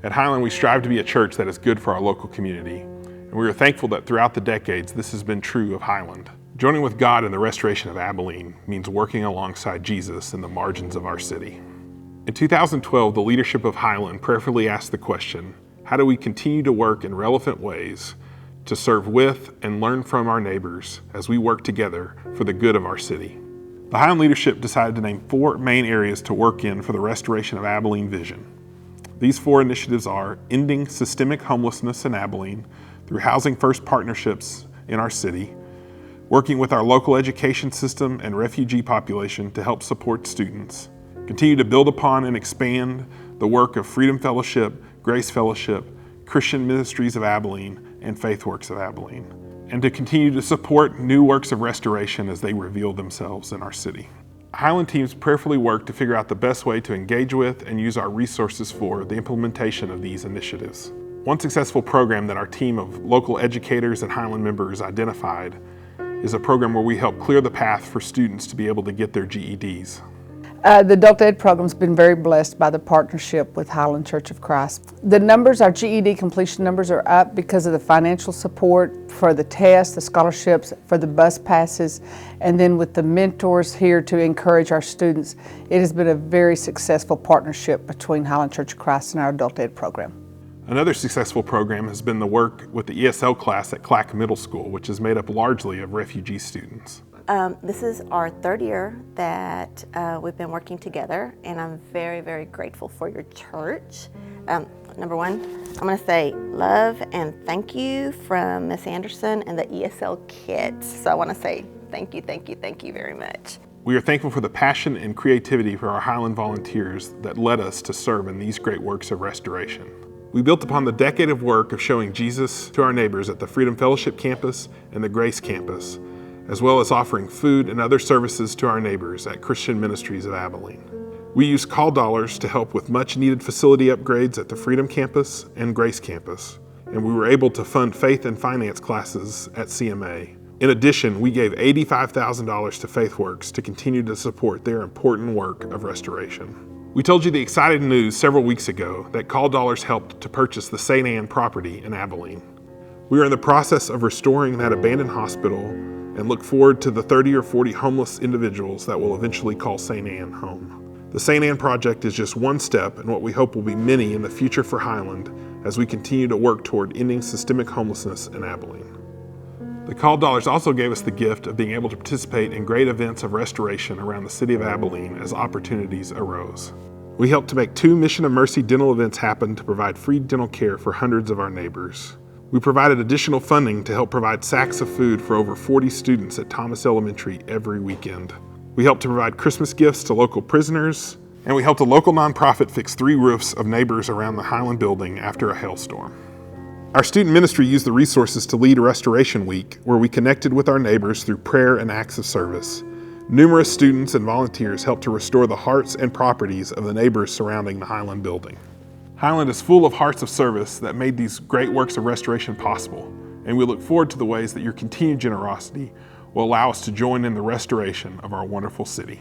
At Highland, we strive to be a church that is good for our local community, and we are thankful that throughout the decades this has been true of Highland. Joining with God in the restoration of Abilene means working alongside Jesus in the margins of our city. In 2012, the leadership of Highland prayerfully asked the question, how do we continue to work in relevant ways to serve with and learn from our neighbors as we work together for the good of our city? The Highland leadership decided to name 4 main areas to work in for the restoration of Abilene vision. These 4 initiatives are ending systemic homelessness in Abilene through Housing First partnerships in our city, working with our local education system and refugee population to help support students, continue to build upon and expand the work of Freedom Fellowship, Grace Fellowship, Christian Ministries of Abilene, and FaithWorks of Abilene, and to continue to support new works of restoration as they reveal themselves in our city. Highland teams prayerfully work to figure out the best way to engage with and use our resources for the implementation of these initiatives. One successful program that our team of local educators and Highland members identified is a program where we help clear the path for students to be able to get their GEDs. The adult ed program's been very blessed by the partnership with Highland Church of Christ. The numbers, our GED completion numbers, are up because of the financial support for the tests, the scholarships, for the bus passes, and then with the mentors here to encourage our students. It has been a very successful partnership between Highland Church of Christ and our adult ed program. Another successful program has been the work with the ESL class at Clack Middle School, which is made up largely of refugee students. This is our 3rd year that we've been working together, and I'm very, very grateful for your church. Number one, I'm going to say love and thank you from Miss Anderson and the ESL kids. So I want to say thank you very much. We are thankful for the passion and creativity for our Highland volunteers that led us to serve in these great works of restoration. We built upon the decade of work of showing Jesus to our neighbors at the Freedom Fellowship campus and the Grace campus, as well as offering food and other services to our neighbors at Christian Ministries of Abilene. We use call dollars to help with much needed facility upgrades at the Freedom campus and Grace campus, and we were able to fund faith and finance classes at CMA. In addition, we gave $85,000 to FaithWorks to continue to support their important work of restoration. We told you the exciting news several weeks ago that call dollars helped to purchase the St. Anne property in Abilene. We are in the process of restoring that abandoned hospital and look forward to the 30 or 40 homeless individuals that will eventually call St. Anne home. The St. Anne project is just one step in what we hope will be many in the future for Highland as we continue to work toward ending systemic homelessness in Abilene. The call dollars also gave us the gift of being able to participate in great events of restoration around the city of Abilene as opportunities arose. We helped to make 2 Mission of Mercy dental events happen to provide free dental care for hundreds of our neighbors. We provided additional funding to help provide sacks of food for over 40 students at Thomas Elementary every weekend. We helped to provide Christmas gifts to local prisoners, and we helped a local nonprofit fix 3 roofs of neighbors around the Highland building after a hailstorm. Our student ministry used the resources to lead Restoration Week, where we connected with our neighbors through prayer and acts of service. Numerous students and volunteers helped to restore the hearts and properties of the neighbors surrounding the Highland building. Highland is full of hearts of service that made these great works of restoration possible, and we look forward to the ways that your continued generosity will allow us to join in the restoration of our wonderful city.